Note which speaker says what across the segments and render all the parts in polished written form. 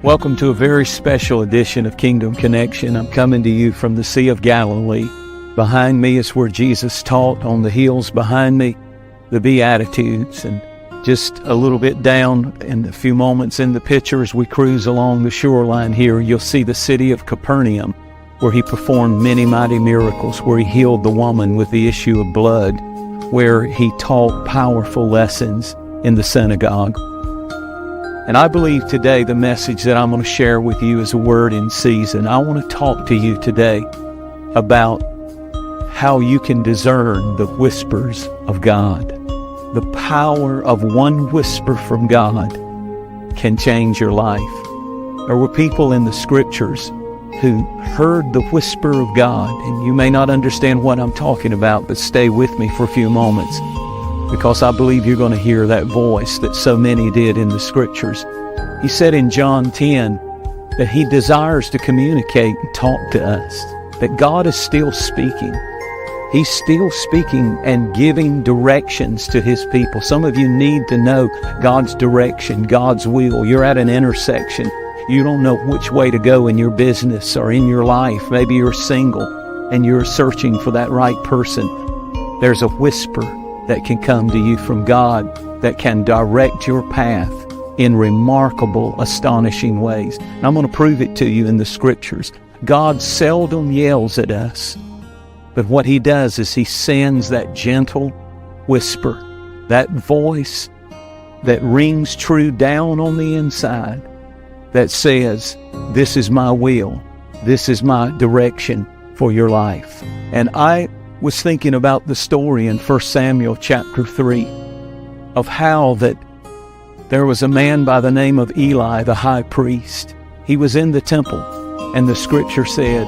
Speaker 1: Welcome to a very special edition of Kingdom Connection. I'm coming to you from the Sea of Galilee. Behind me is where Jesus taught. On the hills behind me, the Beatitudes. And just a little bit down in a few moments in the picture as we cruise along the shoreline here, you'll see the city of Capernaum, where he performed many mighty miracles, where he healed the woman with the issue of blood, where he taught powerful lessons in the synagogue. And I believe today the message that I'm going to share with you is a word in season. I want to talk to you today about how you can discern the whispers of God. The power of one whisper from God can change your life. There were people in the scriptures who heard the whisper of God, and you may not understand what I'm talking about, but stay with me for a few moments, because I believe you're going to hear that voice that so many did in the scriptures. He said in John 10 that he desires to communicate and talk to us, that God is still speaking. He's still speaking and giving directions to his people. Some of you need to know God's direction, God's will. You're at an intersection. You don't know which way to go in your business or in your life. Maybe you're single and you're searching for that right person. There's a whisper that can come to you from God that can direct your path in remarkable, astonishing ways. And I'm going to prove it to you in the scriptures. God seldom yells at us, but what he does is he sends that gentle whisper, that voice that rings true down on the inside, that says, this is my will, this is my direction for your life. And I was thinking about the story in 1 Samuel chapter 3 of how that there was a man by the name of Eli, the high priest. He was in the temple, and the scripture said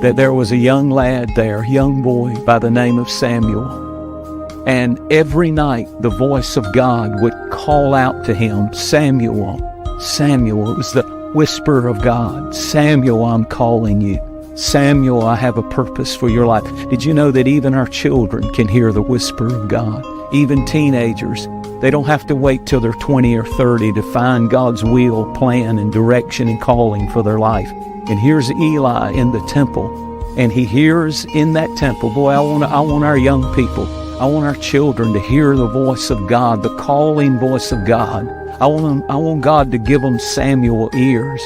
Speaker 1: that there was a young lad there, young boy by the name of Samuel. And every night the voice of God would call out to him, Samuel, Samuel. It was the whisper of God. Samuel, I'm calling you. Samuel, I have a purpose for your life. Did you know that even our children can hear the whisper of God? Even teenagers, they don't have to wait till they're 20 or 30 to find God's will, plan, and direction and calling for their life. And here's Eli in the temple, and he hears in that temple. Boy, I want our young people, I want our children to hear the voice of God, the calling voice of God. I want God to give them Samuel ears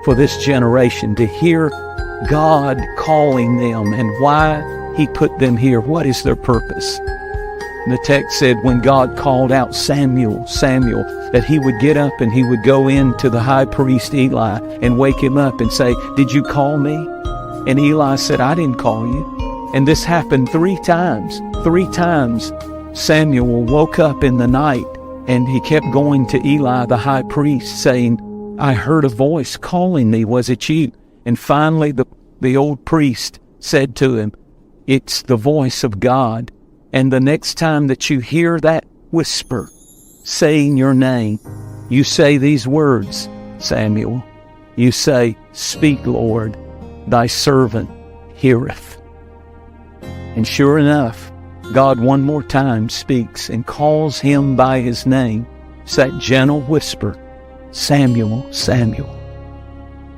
Speaker 1: for this generation, to hear God calling them and why he put them here. What is their purpose? And the text said when God called out Samuel, Samuel, that he would get up and he would go into the high priest Eli and wake him up and say, did you call me? And Eli said, I didn't call you. And this happened 3 times. 3 times Samuel woke up in the night and he kept going to Eli, the high priest, saying, I heard a voice calling me. Was it you? And finally, the old priest said to him, it's the voice of God. And the next time that you hear that whisper saying your name, you say these words, Samuel. You say, speak, Lord, thy servant heareth. And sure enough, God one more time speaks and calls him by his name. It's that gentle whisper, Samuel, Samuel.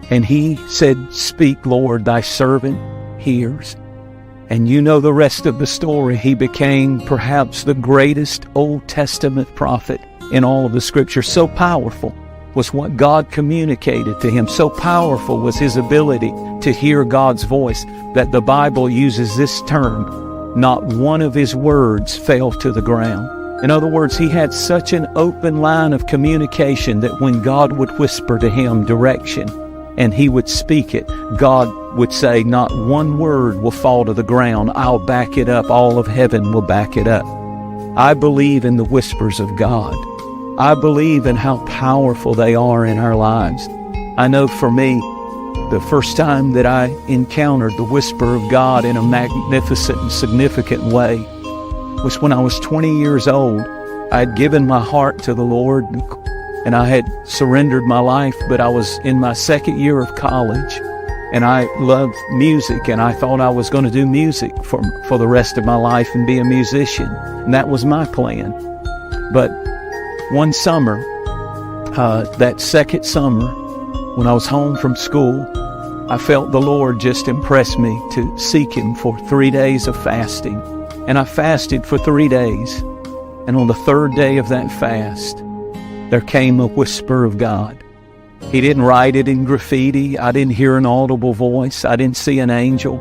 Speaker 1: And he said, speak, Lord, thy servant hears. And you know the rest of the story. He became perhaps the greatest Old Testament prophet in all of the scripture. So powerful was what God communicated to him. So powerful was his ability to hear God's voice that the Bible uses this term, not one of his words fell to the ground. In other words, he had such an open line of communication that when God would whisper to him direction and he would speak it, God would say, not one word will fall to the ground. I'll back it up. All of heaven will back it up. I believe in the whispers of God. I believe in how powerful they are in our lives. I know for me, the first time that I encountered the whisper of God in a magnificent and significant way was when I was 20 years old. I had given my heart to the Lord and I had surrendered my life, but I was in my second year of college and I loved music and I thought I was going to do music for the rest of my life and be a musician. And that was my plan. But one summer, that second summer, when I was home from school, I felt the Lord just impress me to seek Him for 3 days of fasting. And I fasted for 3 days. And on the third day of that fast, there came a whisper of God. He didn't write it in graffiti. I didn't hear an audible voice. I didn't see an angel.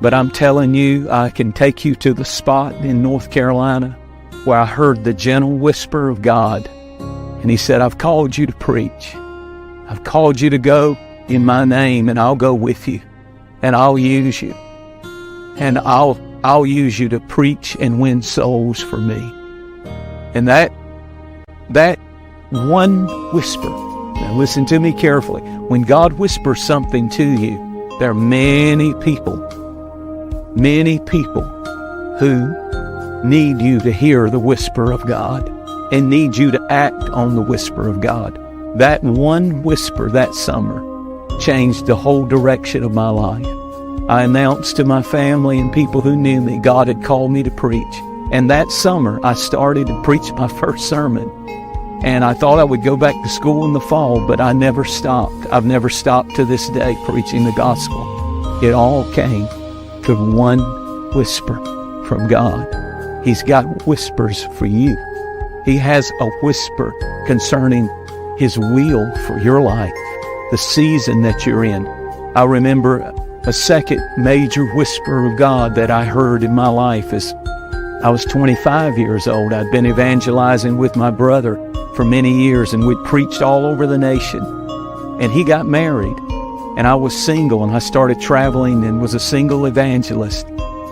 Speaker 1: But I'm telling you, I can take you to the spot in North Carolina where I heard the gentle whisper of God. And He said, I've called you to preach. I've called you to go in my name, and I'll go with you. And I'll use you. And I'll use you to preach and win souls for me. And that one whisper, now listen to me carefully. When God whispers something to you, there are many people who need you to hear the whisper of God and need you to act on the whisper of God. That one whisper that summer changed the whole direction of my life. I announced to my family and people who knew me, God had called me to preach. And that summer, I started to preach my first sermon. And I thought I would go back to school in the fall, but I never stopped. I've never stopped to this day preaching the gospel. It all came to one whisper from God. He's got whispers for you. He has a whisper concerning His will for your life, the season that you're in. I remember a second major whisper of God that I heard in my life is I was 25 years old. I'd been evangelizing with my brother for many years, and we'd preached all over the nation. And he got married, and I was single, and I started traveling and was a single evangelist.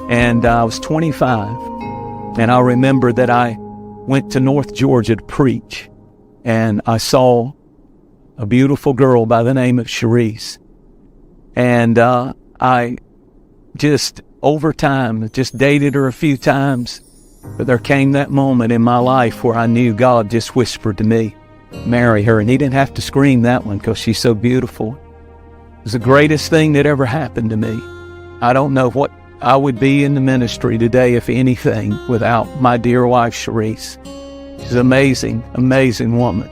Speaker 1: And I was 25, and I remember that I went to North Georgia to preach, and I saw a beautiful girl by the name of Sharice. And I just, over time, just dated her a few times. But there came that moment in my life where I knew God just whispered to me, marry her. And He didn't have to scream that one because she's so beautiful. It was the greatest thing that ever happened to me. I don't know what I would be in the ministry today, if anything, without my dear wife, Sharice. She's an amazing, amazing woman.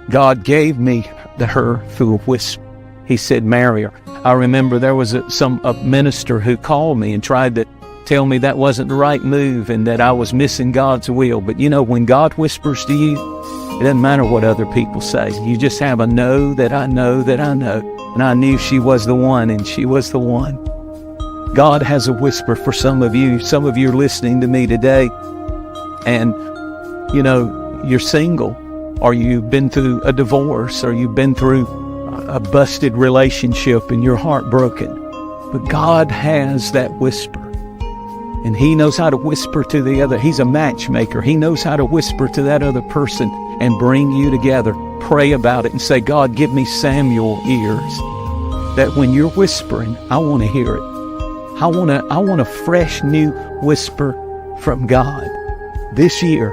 Speaker 1: God gave me her through a whisper. He said, marry her. I remember there was a minister who called me and tried to tell me that wasn't the right move and that I was missing God's will. But you know, when God whispers to you, it doesn't matter what other people say. You just have a know that I know that I know. And I knew she was the one, and she was the one. God has a whisper for some of you. Some of you are listening to me today, and you know, you're single, or you've been through a divorce, or you've been through a busted relationship and you're heartbroken. But God has that whisper. And He knows how to whisper to the other. He's a matchmaker. He knows how to whisper to that other person and bring you together. Pray about it and say, God, give me Samuel ears, that when you're whispering, I want to hear it. I want a fresh new whisper from God. This year,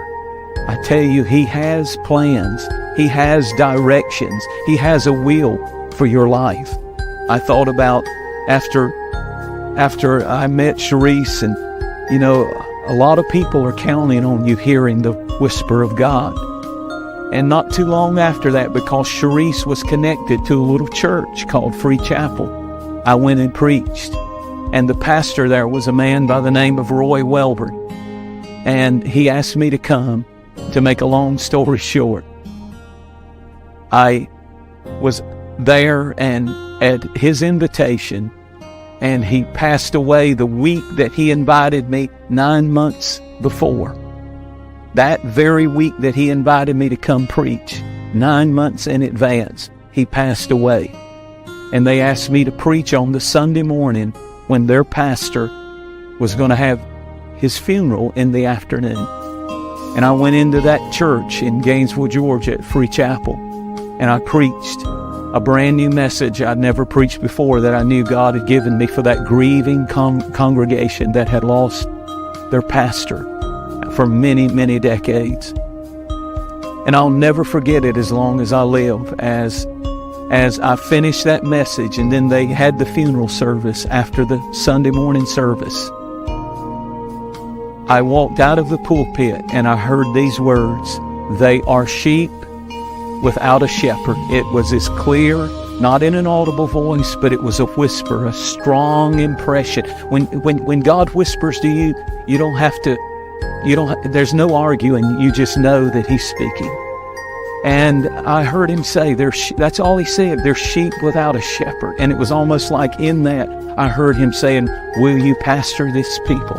Speaker 1: I tell you, He has plans. He has directions. He has a will for your life. I thought about after I met Sharice, and you know, a lot of people are counting on you hearing the whisper of God. And not too long after that, because Sharice was connected to a little church called Free Chapel, I went and preached. And the pastor there was a man by the name of Roy Welburn. And he asked me to come. To make a long story short, I was there and at his invitation, and he passed away the week that he invited me 9 months before. That very week that he invited me to come preach, 9 months in advance, he passed away. And they asked me to preach on the Sunday morning when their pastor was going to have his funeral in the afternoon. And I went into that church in Gainesville, Georgia at Free Chapel, and I preached a brand new message I'd never preached before that I knew God had given me for that grieving congregation that had lost their pastor for many, many decades. And I'll never forget it as long as I live, as I finished that message, and then they had the funeral service after the Sunday morning service. I walked out of the pulpit and I heard these words, "They are sheep without a shepherd. It was as clear, not in an audible voice, but it was a whisper, a strong impression. When God whispers to you, there's no arguing. You just know that He's speaking. And I heard Him say, that's all He said, "They're sheep without a shepherd." And it was almost like in that, I heard Him saying, "Will you pastor this people?"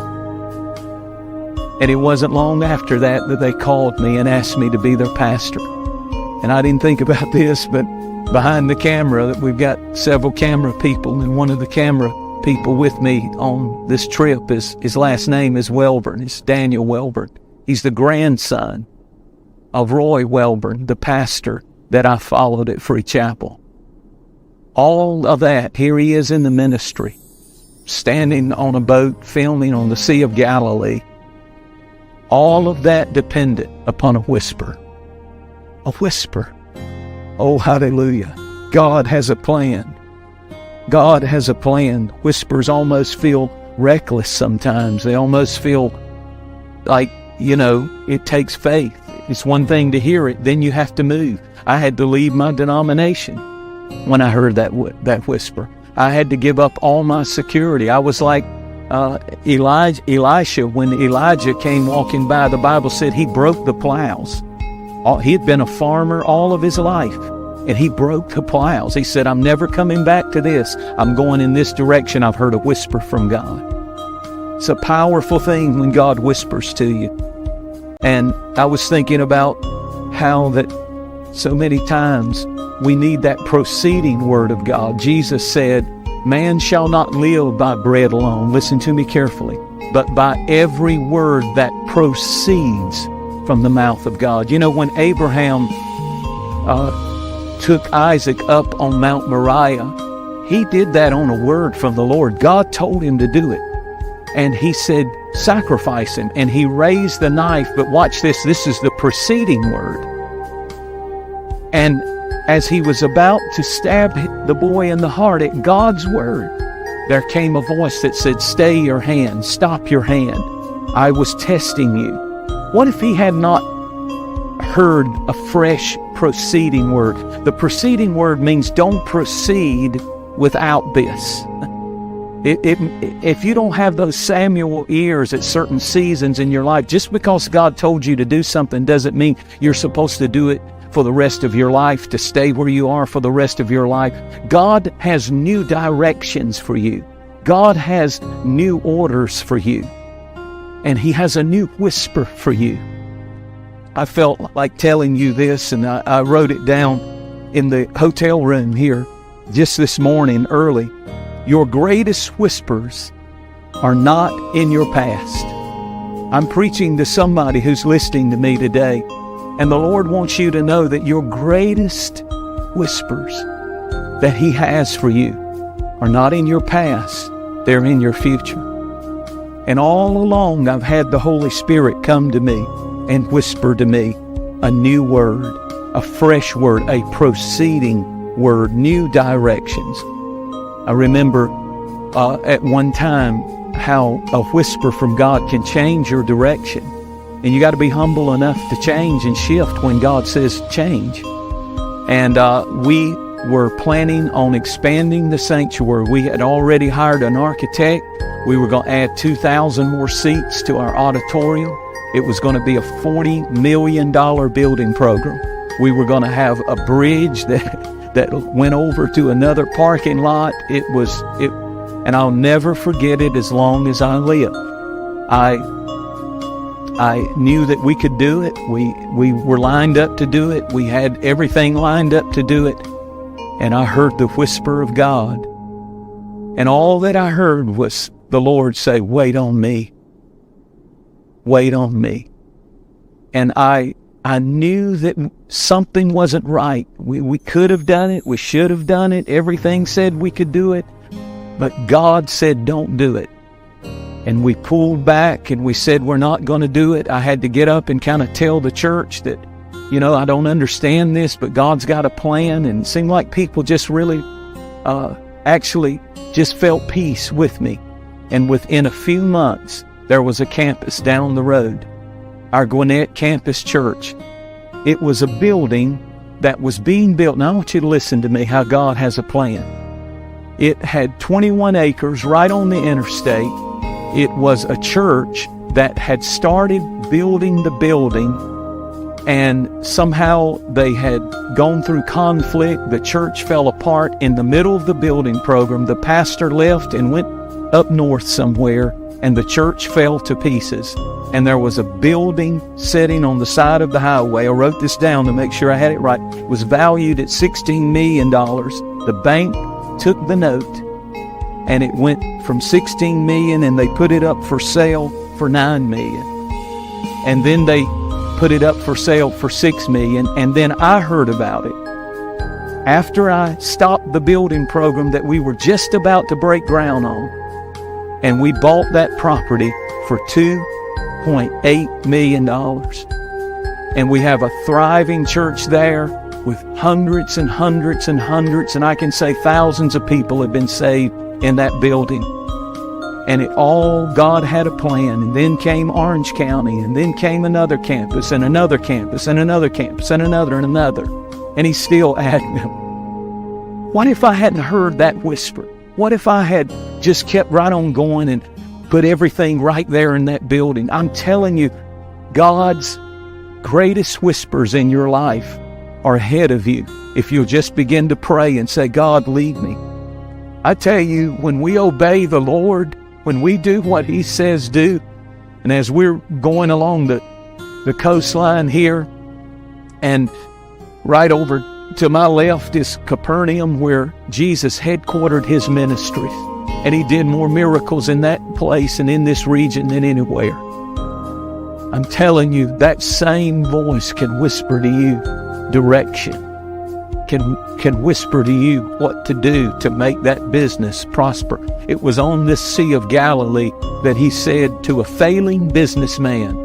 Speaker 1: And it wasn't long after that they called me and asked me to be their pastor. And I didn't think about this, but behind the camera, that we've got several camera people, and one of the camera people with me on this trip, his last name is Welburn. It's Daniel Welburn. He's the grandson of Roy Welburn, the pastor that I followed at Free Chapel. All of that, here he is in the ministry, standing on a boat, filming on the Sea of Galilee. All of that dependent upon a whisper. A whisper. Oh, hallelujah. God has a plan. God has a plan. Whispers almost feel reckless sometimes. They almost feel like, it takes faith. It's one thing to hear it, then you have to move. I had to leave my denomination when I heard that whisper. I had to give up all my security. I was like Elisha, when Elijah came walking by, the Bible said he broke the plows. He had been a farmer all of his life, and he broke the plows. He said, "I'm never coming back to this. I'm going in this direction. I've heard a whisper from God." It's a powerful thing when God whispers to you. And I was thinking about how that so many times we need that proceeding word of God. Jesus said, "Man shall not live by bread alone," listen to me carefully, "but by every word that proceeds from the mouth of God." When Abraham took Isaac up on Mount Moriah, he did that on a word from the Lord. God told him to do it. And He said, "Sacrifice him." And he raised the knife, but watch this. This is the preceding word. And as he was about to stab the boy in the heart at God's word, there came a voice that said, "Stay your hand, stop your hand. I was testing you." What if he had not heard a fresh proceeding word? The preceding word means don't proceed without this. If you don't have those Samuel ears at certain seasons in your life, just because God told you to do something doesn't mean you're supposed to do it for the rest of your life, to stay where you are for the rest of your life. God has new directions for you. God has new orders for you. And He has a new whisper for you. I felt like telling you this, and I wrote it down in the hotel room here just this morning early. Your greatest whispers are not in your past. I'm preaching to somebody who's listening to me today, and the Lord wants you to know that your greatest whispers that He has for you are not in your past, they're in your future. And all along I've had the Holy Spirit come to me and whisper to me a new word, a fresh word, a proceeding word, new directions. I remember at one time how a whisper from God can change your direction. And you got to be humble enough to change and shift when God says change. And we were planning on expanding the sanctuary. We had already hired an architect. We were going to add 2,000 more seats to our auditorium. It was going to be a $40 million building program. We were going to have a bridge that went over to another parking lot. And I'll never forget it as long as I live. I knew that we could do it. We were lined up to do it. We had everything lined up to do it. And I heard the whisper of God. And all that I heard was the Lord say, "Wait on me. Wait on me." And I knew that something wasn't right. We could have done it. We should have done it. Everything said we could do it. But God said, "Don't do it." And we pulled back and we said, "We're not going to do it." I had to get up and kind of tell the church that, I don't understand this, but God's got a plan. And it seemed like people just really actually just felt peace with me. And within a few months, there was a campus down the road, our Gwinnett Campus Church. It was a building that was being built. Now I want you to listen to me, how God has a plan. It had 21 acres right on the interstate. It was a church that had started building the building, and somehow they had gone through conflict. The church fell apart in the middle of the building program. The pastor left and went up north somewhere, and the church fell to pieces. And there was a building sitting on the side of the highway. I wrote this down to make sure I had it right. It was valued at $16 million. The bank took the note, and it went from $16 million, and they put it up for sale for $9 million. And then they put it up for sale for $6 million, and then I heard about it after I stopped the building program that we were just about to break ground on. And we bought that property for $2.8 million. And we have a thriving church there with hundreds and hundreds and hundreds, and I can say thousands of people have been saved in that building. And it all, God had a plan. And then came Orange County, and then came another campus, and another campus, and another campus, and another, and another. And He's still adding them. What if I hadn't heard that whisper? What if I had just kept right on going and put everything right there in that building? I'm telling you, God's greatest whispers in your life are ahead of you if you'll just begin to pray and say, God, lead me. I tell you, when we obey the Lord, when we do what He says do, and as we're going along the coastline here, and right over to my left is Capernaum, where Jesus headquartered His ministry, and He did more miracles in that place and in this region than anywhere. I'm telling you, that same voice can whisper to you direction, can whisper to you what to do to make that business prosper. It was on this Sea of Galilee that He said to a failing businessman,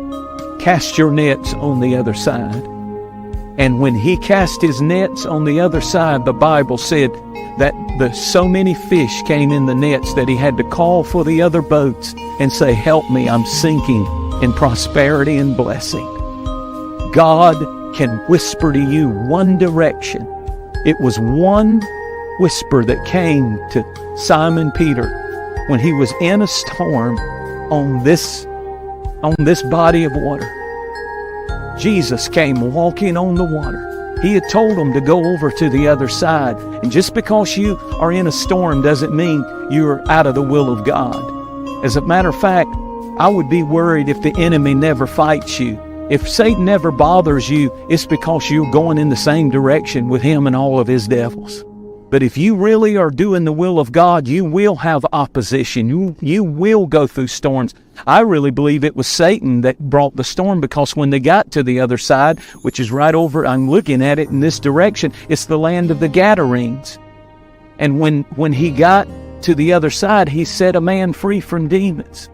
Speaker 1: cast your nets on the other side. And when he cast his nets on the other side, the Bible said that so many fish came in the nets that he had to call for the other boats and say, help me, I'm sinking in prosperity and blessing. God can whisper to you one direction. It was one whisper that came to Simon Peter when he was in a storm on this body of water. Jesus came walking on the water. He had told him to go over to the other side. And just because you are in a storm doesn't mean you're out of the will of God. As a matter of fact, I would be worried if the enemy never fights you. If Satan never bothers you, it's because you're going in the same direction with him and all of his devils. But if you really are doing the will of God, you will have opposition. You will go through storms. I really believe it was Satan that brought the storm, because when they got to the other side, which is right over, I'm looking at it in this direction, it's the land of the Gadarenes. And when he got to the other side, he set a man free from demons.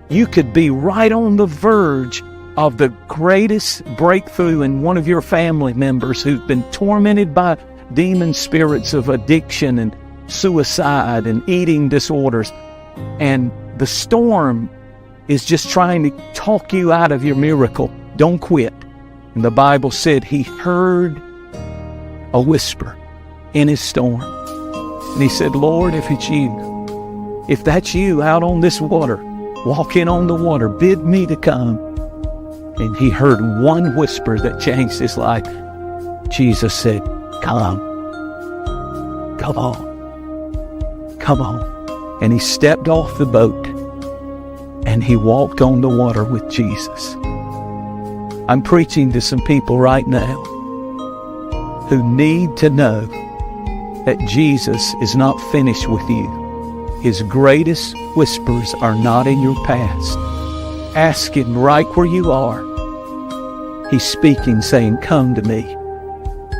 Speaker 1: You could be right on the verge of the greatest breakthrough in one of your family members who's been tormented by demon spirits of addiction and suicide and eating disorders. And the storm is just trying to talk you out of your miracle. Don't quit. And the Bible said he heard a whisper in his storm. And he said, Lord, if it's you, if that's you out on this water, walking on the water, bid me to come. And he heard one whisper that changed his life. Jesus said, come on. And he stepped off the boat and he walked on the water with Jesus. I'm preaching to some people right now who need to know that Jesus is not finished with you. His greatest whispers are not in your past. Ask Him right where you are. He's speaking, saying, come to me.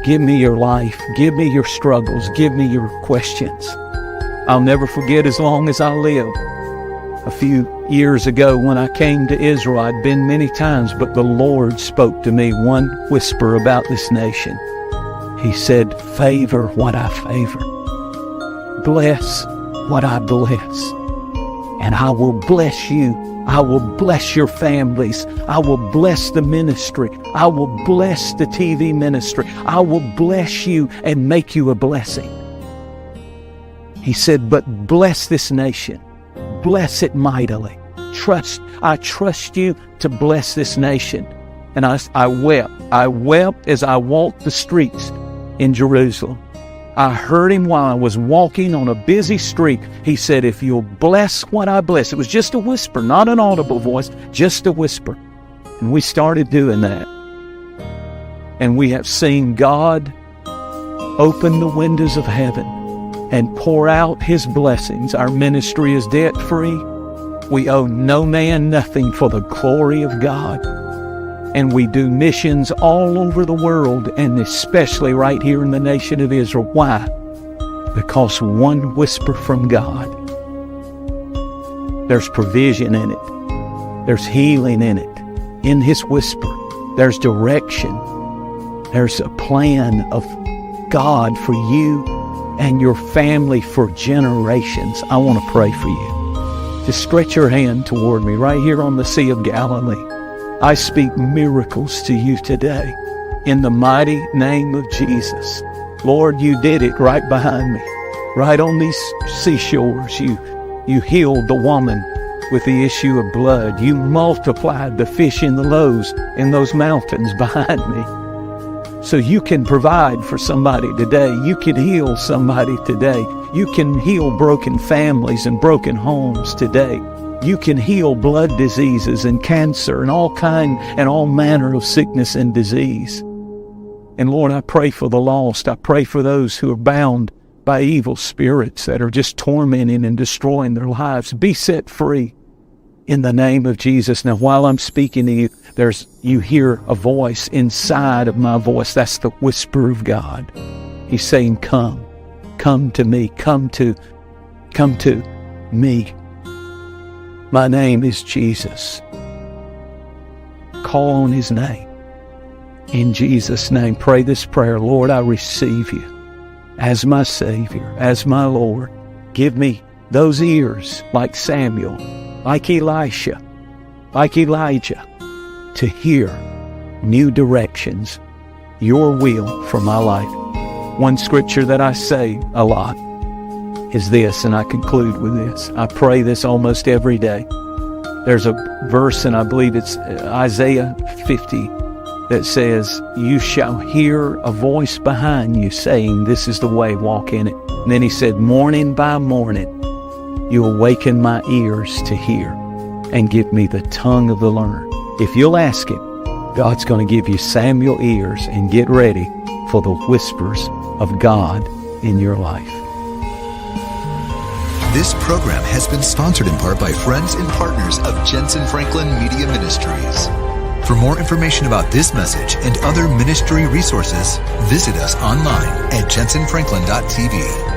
Speaker 1: Give me your life. Give me your struggles. Give me your questions. I'll never forget as long as I live. A few years ago when I came to Israel, I'd been many times, but the Lord spoke to me one whisper about this nation. He said, favor what I favor. Bless what I bless. And I will bless you I will bless your families. I will bless the ministry. I will bless the TV ministry. I will bless you and make you a blessing. He said, but bless this nation. Bless it mightily. I trust you to bless this nation. And I wept. I wept as I walked the streets in Jerusalem. I heard him while I was walking on a busy street. He said, if you'll bless what I bless. It was just a whisper, not an audible voice, just a whisper. And we started doing that. And we have seen God open the windows of heaven and pour out His blessings. Our ministry is debt-free. We owe no man nothing for the glory of God. And we do missions all over the world, and especially right here in the nation of Israel. Why? Because one whisper from God. There's provision in it. There's healing in it. In His whisper, there's direction. There's a plan of God for you and your family for generations. I want to pray for you. Just stretch your hand toward me right here on the Sea of Galilee. I speak miracles to you today in the mighty name of Jesus. Lord, you did it right behind me, right on these seashores. You healed the woman with the issue of blood. You multiplied the fish in the loaves in those mountains behind me. So you can provide for somebody today. You can heal somebody today. You can heal broken families and broken homes today. You can heal blood diseases and cancer and all manner of sickness and disease. And Lord, I pray for the lost. I pray for those who are bound by evil spirits that are just tormenting and destroying their lives. Be set free in the name of Jesus. Now, while I'm speaking to you, you hear a voice inside of my voice. That's the whisper of God. He's saying, come to me, come to me. My name is Jesus. Call on His name. In Jesus' name, pray this prayer. Lord, I receive you as my Savior, as my Lord. Give me those ears like Samuel, like Elisha, like Elijah, to hear new directions, your will for my life. One scripture that I say a lot is this, and I conclude with this. I pray this almost every day. There's a verse, and I believe it's Isaiah 50, that says, you shall hear a voice behind you saying, this is the way, walk in it. And then he said, morning by morning, you awaken my ears to hear and give me the tongue of the learned. If you'll ask Him, God's going to give you Samuel ears, and get ready for the whispers of God in your life.
Speaker 2: This program has been sponsored in part by friends and partners of Jentezen Franklin Media Ministries. For more information about this message and other ministry resources, visit us online at jentezenfranklin.tv.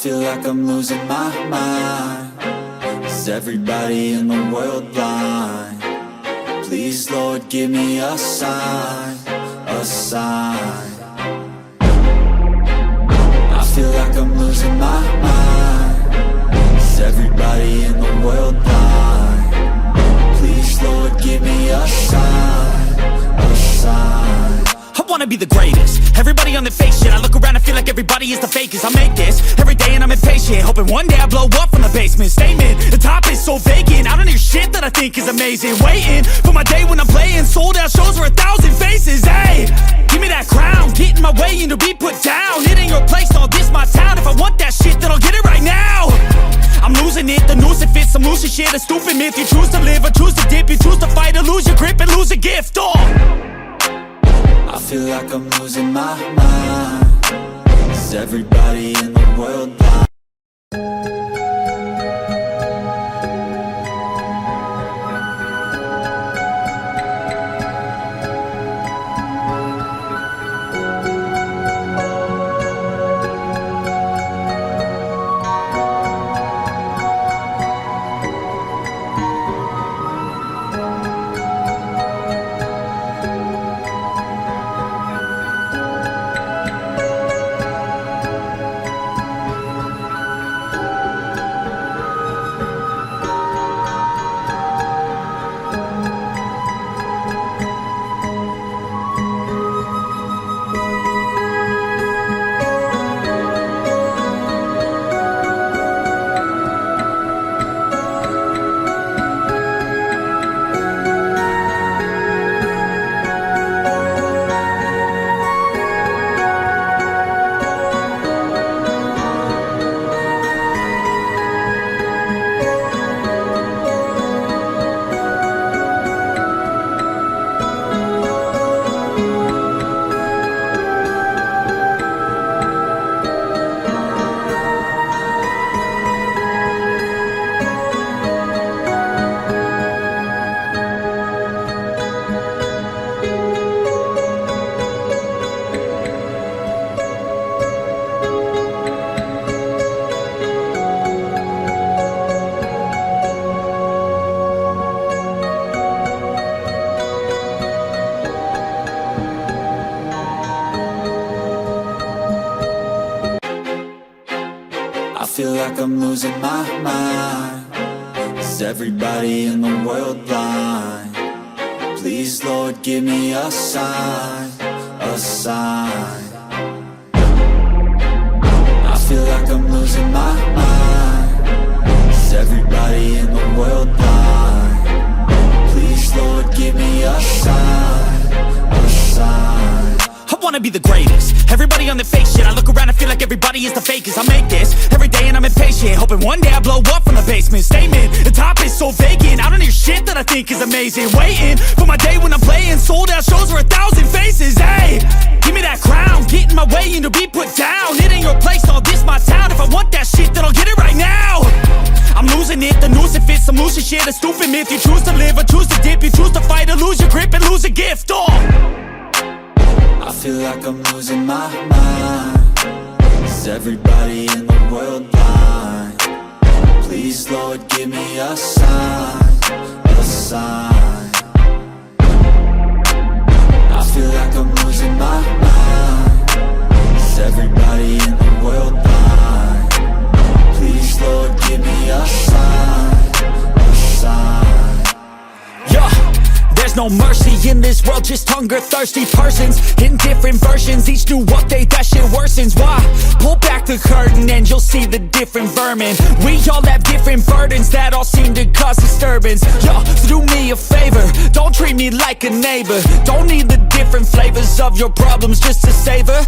Speaker 3: feel like I'm losing my mind. Is everybody in the world blind? Please, Lord, give me a sign, a sign. I feel like I'm losing my mind. Is everybody in the world blind? Please, Lord, give me a sign, a sign.
Speaker 4: I wanna be the greatest. Everybody on the fake shit. I look around and feel like everybody is the fakest. I make this every day and I'm impatient, hoping one day I blow up from the basement. Statement, the top is so vacant. I don't hear shit that I think is amazing. Waiting for my day when I'm playing sold out shows for 1,000 faces. Hey, give me that crown, get in my way and to be put down. It ain't your place, all this my town. If I want that shit, then I'll get it right now. I'm losing it, the noose it fits, I'm losing shit. A stupid myth, you choose to live or choose to dip. You choose to fight or lose your grip and lose a gift.
Speaker 3: I feel like I'm losing my mind. Is everybody in the world blind? I feel like I'm losing my mind. Is everybody in the world blind? Please, Lord, give me a sign, a sign. I feel like I'm losing my mind. Is everybody in the world blind? Please, Lord, give me a sign, a sign.
Speaker 4: I wanna be the greatest. Everybody on the fake shit. I look around and feel like everybody is the fakest. I make this every day and I'm impatient, hoping one day I blow up from the basement. Statement, the top is so vacant. I don't hear shit that I think is amazing. Waiting for my day when I'm playing sold out shows for 1,000 faces. Hey, give me that crown, get in my way and to be put down. It ain't your place, all this my town. If I want that shit, then I'll get it right now. I'm losing it, the noose it fits, I'm losing shit. A stupid myth, you choose to live or choose to dip. You choose to fight or lose your grip and lose a gift.
Speaker 3: I feel like I'm losing my mind. Is everybody in the world blind? Please, Lord, give me a sign, a sign. I feel like I'm losing my mind. Is everybody in the world blind? Please, Lord, give me a sign, a sign.
Speaker 4: Yeah. There's no mercy in this world, just hunger-thirsty persons in different versions. Each new update, that shit worsens. Why? Pull back the curtain and you'll see the different vermin. We all have different burdens that all seem to cause disturbance. Yo, so do me a favor, don't treat me like a neighbor. Don't need the different flavors of your problems just to savor.